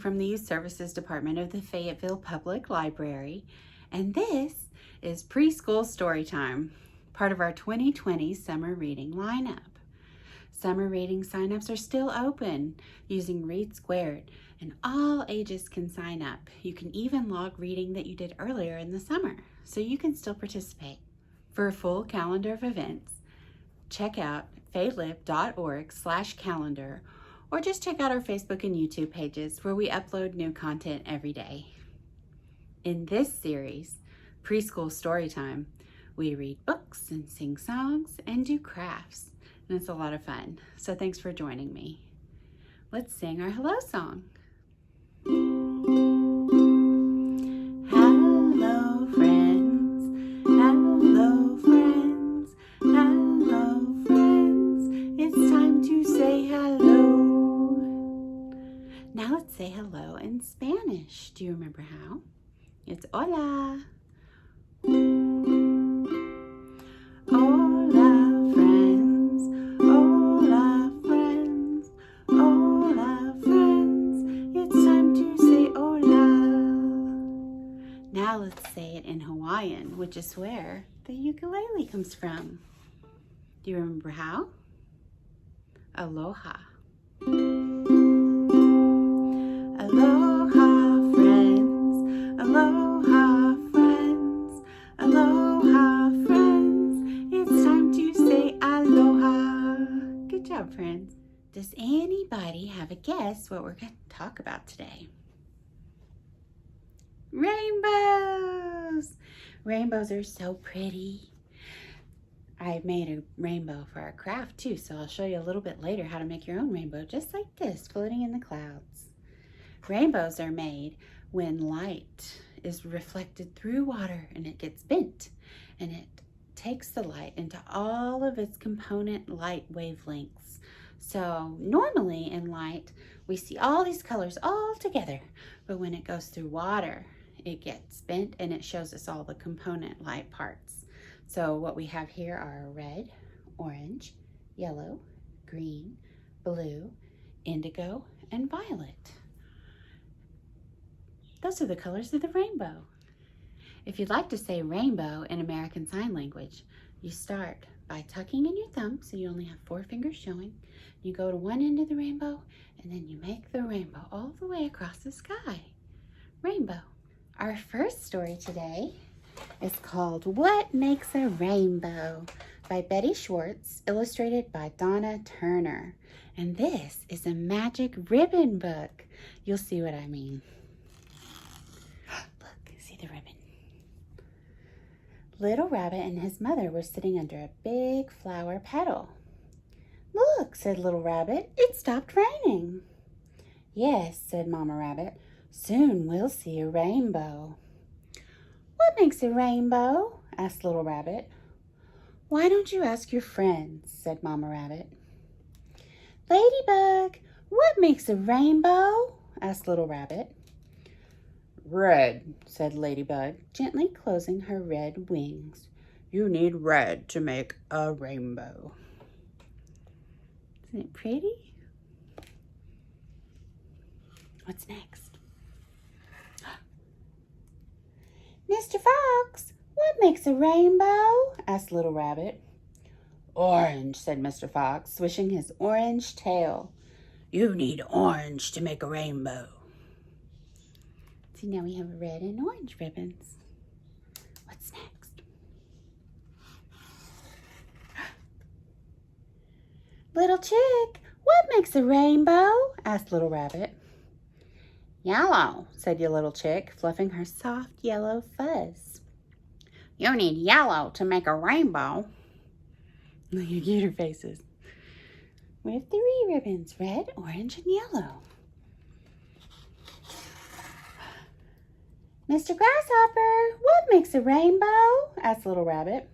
from the Youth Services Department of the Fayetteville Public Library, and this is Preschool Storytime, part of our 2020 summer reading lineup. Summer reading signups are still open using Read Squared, and all ages can sign up. You can even log reading that you did earlier in the summer, so you can still participate. For a full calendar of events, check out faylib.org/calendar, or just check out our Facebook and YouTube pages where we upload new content every day. In this series, Preschool Storytime, we read books and sing songs and do crafts, and it's a lot of fun. So thanks for joining me. Let's sing our hello song. Hello friends, hello friends, hello friends, it's time to say hello. Now let's say hello in Spanish. Do you remember how? It's hola. Hola friends, hola friends, hola friends, it's time to say hola. Now let's say it in Hawaiian, which is where the ukulele comes from. Do you remember how? Aloha. Aloha friends, aloha friends, aloha friends, it's time to say aloha. Good job, friends. Does anybody have a guess what we're going to talk about today? Rainbows! Rainbows are so pretty. I made a rainbow for our craft too, so I'll show you a little bit later how to make your own rainbow just like this, floating in the clouds. Rainbows are made when light is reflected through water and it gets bent, and it takes the light into all of its component light wavelengths. So normally in light, we see all these colors all together, but when it goes through water, it gets bent and it shows us all the component light parts. So what we have here are red, orange, yellow, green, blue, indigo, and violet. Those are the colors of the rainbow. If you'd like to say rainbow in American Sign Language, you start by tucking in your thumb so you only have 4 fingers showing. You go to one end of the rainbow and then you make the rainbow all the way across the sky. Rainbow. Our first story today is called What Makes a Rainbow by Betty Schwartz, illustrated by Donna Turner. And this is a magic ribbon book. You'll see what I mean. Look, see the ribbon. Little Rabbit and his mother were sitting under a big flower petal. Look, said Little Rabbit, it stopped raining. Yes, said Mama Rabbit, soon we'll see a rainbow. What makes a rainbow? Asked Little Rabbit. Why don't you ask your friends? Said Mama Rabbit. Ladybug, what makes a rainbow? Asked Little Rabbit. Red, said Ladybug, gently closing her red wings. You need red to make a rainbow. Isn't it pretty? What's next? Mr. Fox, what makes a rainbow? Asked Little Rabbit. Orange, said Mr. Fox, swishing his orange tail. You need orange to make a rainbow. See, now we have red and orange ribbons. What's next? Little Chick, what makes a rainbow? Asked Little Rabbit. Yellow, said your little chick, fluffing her soft yellow fuzz. You need yellow to make a rainbow. Look at cuter faces. We have 3 ribbons, red, orange, and yellow. Mr. Grasshopper, what makes a rainbow? Asked Little Rabbit.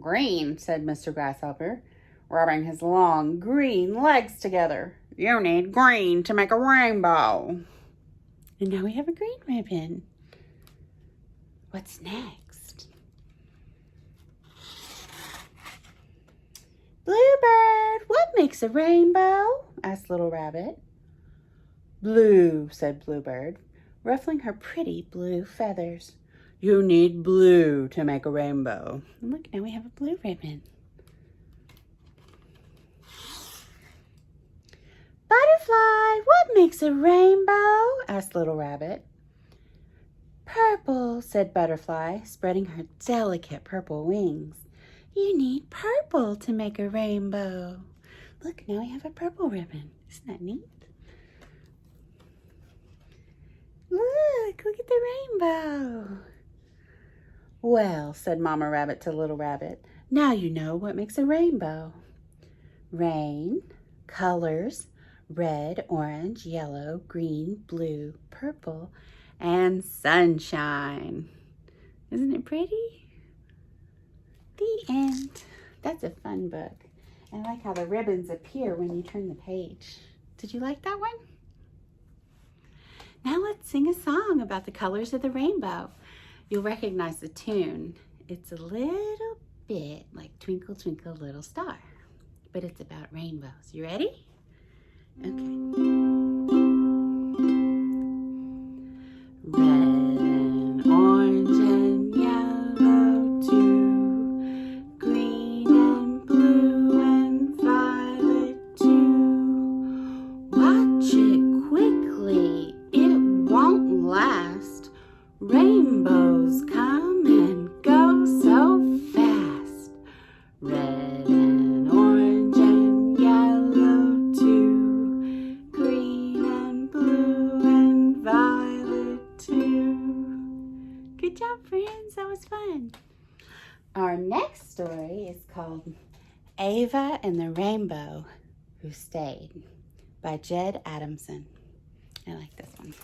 Green, said Mr. Grasshopper, rubbing his long green legs together. You need green to make a rainbow. And now we have a green ribbon. What's next? Bluebird, what makes a rainbow? Asked Little Rabbit. Blue, said Bluebird, ruffling her pretty blue feathers. You need blue to make a rainbow. And look, now we have a blue ribbon. Butterfly, what makes a rainbow? Asked Little Rabbit. Purple, said Butterfly, spreading her delicate purple wings. You need purple to make a rainbow. Look, now we have a purple ribbon. Isn't that neat? Look at the rainbow. Well, said Mama Rabbit to Little Rabbit, now you know what makes a rainbow. Rain, colors, red, orange, yellow, green, blue, purple, and sunshine. Isn't it pretty? The end. That's a fun book. I like how the ribbons appear when you turn the page. Did you like that one? Now let's sing a song about the colors of the rainbow. You'll recognize the tune. It's a little bit like Twinkle, Twinkle, Little Star, but it's about rainbows. You ready? Okay. Red, orange, and yellow too. Green and blue and violet too. Watch it quickly, it won't last. Rainbows come and go so fast. Red and orange and yellow too. Green and blue and violet too. Good job, friends. That was fun. Our next story is called Ava and the Rainbow Who Stayed by Jed Adamson. I like this one.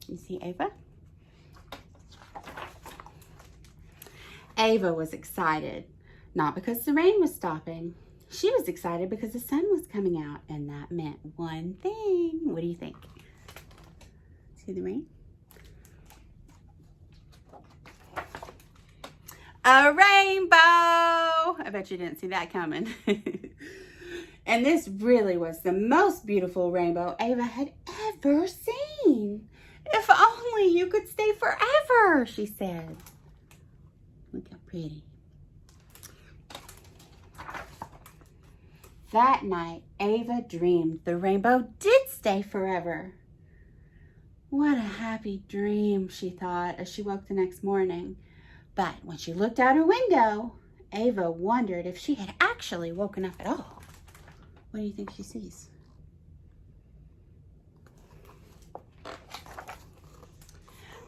You see Ava? Ava was excited, not because the rain was stopping. She was excited because the sun was coming out, and that meant one thing. What do you think? See the rain? A rainbow! I bet you didn't see that coming. And this really was the most beautiful rainbow Ava had ever seen. If only you could stay forever, she said. Look how pretty. That night, Ava dreamed the rainbow did stay forever. What a happy dream, she thought as she woke the next morning. But when she looked out her window, Ava wondered if she had actually woken up at all. What do you think she sees?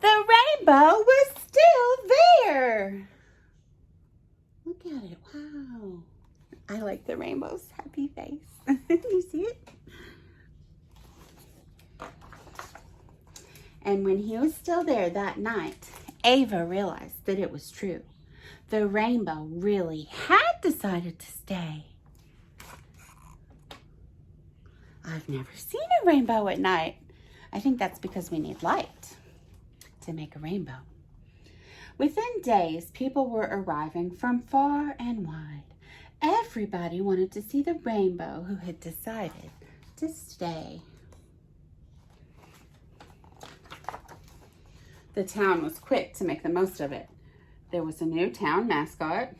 The rainbow was still there. Look at it. Wow. I like the rainbow's happy face. You see it? And when he was still there that night, Ava realized that it was true. The rainbow really had decided to stay. I've never seen a rainbow at night. I think that's because we need light to make a rainbow. Within days, people were arriving from far and wide. Everybody wanted to see the rainbow who had decided to stay. The town was quick to make the most of it. There was a new town mascot,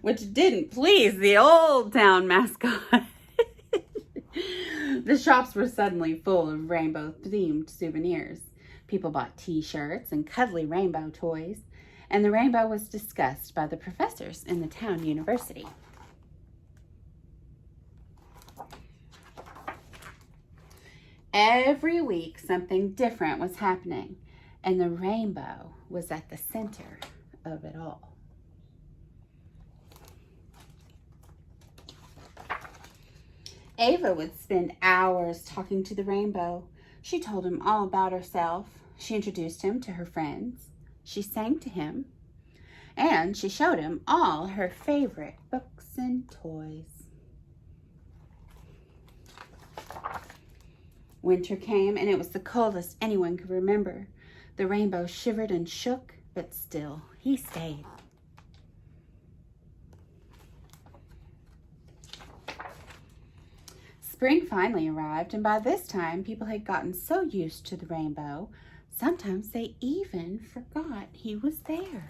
which didn't please the old town mascot. The shops were suddenly full of rainbow-themed souvenirs. People bought t-shirts and cuddly rainbow toys, and the rainbow was discussed by the professors in the town university. Every week, something different was happening, and the rainbow was at the center of it all. Ava would spend hours talking to the rainbow. She told him all about herself. She introduced him to her friends. She sang to him. And she showed him all her favorite books and toys. Winter came, and it was the coldest anyone could remember. The rainbow shivered and shook, but still he stayed. Spring finally arrived, and by this time, people had gotten so used to the rainbow, sometimes they even forgot he was there.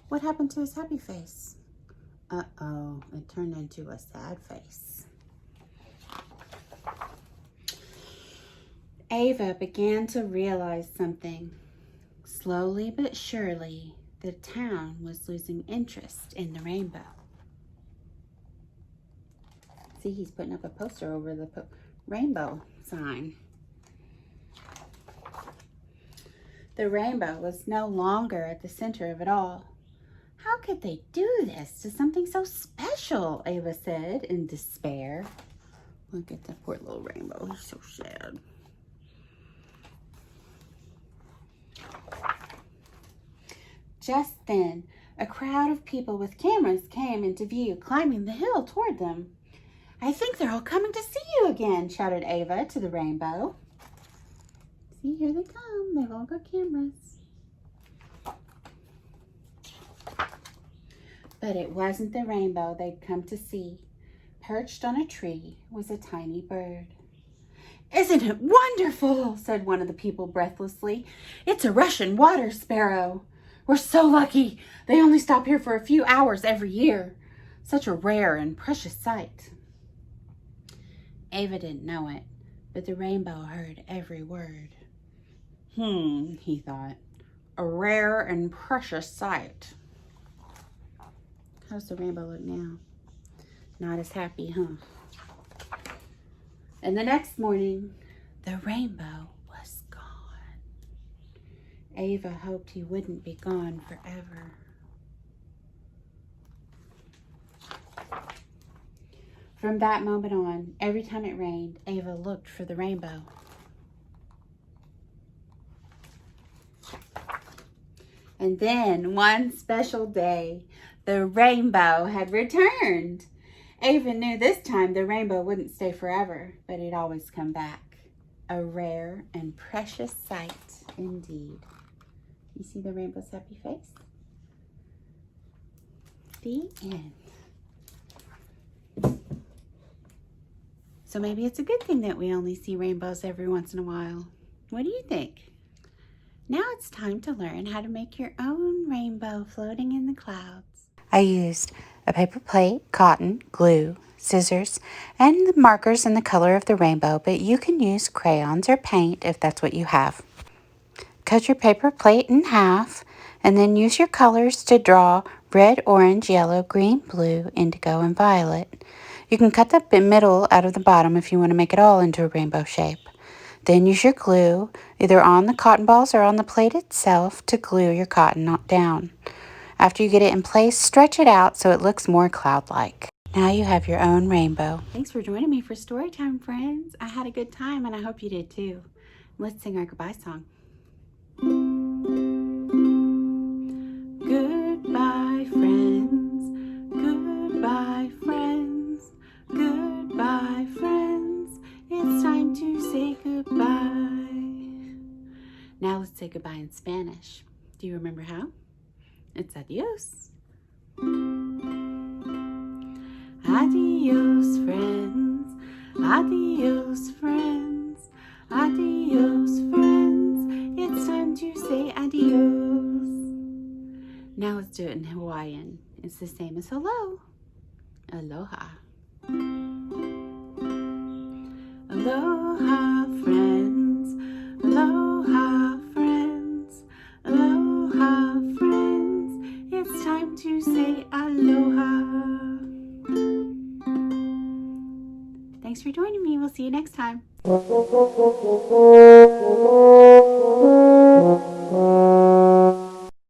What happened to his happy face? Uh-oh, it turned into a sad face. Ava began to realize something. Slowly but surely, the town was losing interest in the rainbow. See, he's putting up a poster over the rainbow sign. The rainbow was no longer at the center of it all. How could they do this to something so special? Ava said in despair. Look at that poor little rainbow. He's so sad. Just then, a crowd of people with cameras came into view, climbing the hill toward them. I think they're all coming to see you again, shouted Ava to the rainbow. See, here they come. They've all got cameras. But it wasn't the rainbow they'd come to see. Perched on a tree was a tiny bird. Isn't it wonderful? Said one of the people breathlessly. It's a Russian water sparrow. We're so lucky. They only stop here for a few hours every year. Such a rare and precious sight. Ava didn't know it, but the rainbow heard every word. He thought. A rare and precious sight. How's the rainbow look now? Not as happy, huh? And the next morning, the rainbow was gone. Ava hoped he wouldn't be gone forever. From that moment on, every time it rained, Ava looked for the rainbow. And then, one special day, the rainbow had returned. Ava knew this time the rainbow wouldn't stay forever, but it'd always come back. A rare and precious sight indeed. You see the rainbow's happy face? The end. So maybe it's a good thing that we only see rainbows every once in a while. What do you think? Now it's time to learn how to make your own rainbow floating in the clouds. I used a paper plate, cotton, glue, scissors, and the markers in the color of the rainbow, but you can use crayons or paint if that's what you have. Cut your paper plate in half and then use your colors to draw red, orange, yellow, green, blue, indigo, and violet. You can cut the middle out of the bottom if you want to make it all into a rainbow shape. Then use your glue, either on the cotton balls or on the plate itself, to glue your cotton down. After you get it in place, stretch it out so it looks more cloud-like. Now you have your own rainbow. Thanks for joining me for story time, friends. I had a good time and I hope you did too. Let's sing our goodbye song. Goodbye, friends. Goodbye, friends. Goodbye, friends. It's time to say goodbye. Now let's say goodbye in Spanish. Do you remember how? It's adios. Adios, friends. Adios, friends. Adios, friends. It's time to say adios. Now let's do it in Hawaiian. It's the same as hello. Aloha. Aloha, friends. Aloha, friends. Aloha, friends. It's time to say aloha. Thanks for joining me. We'll see you next time.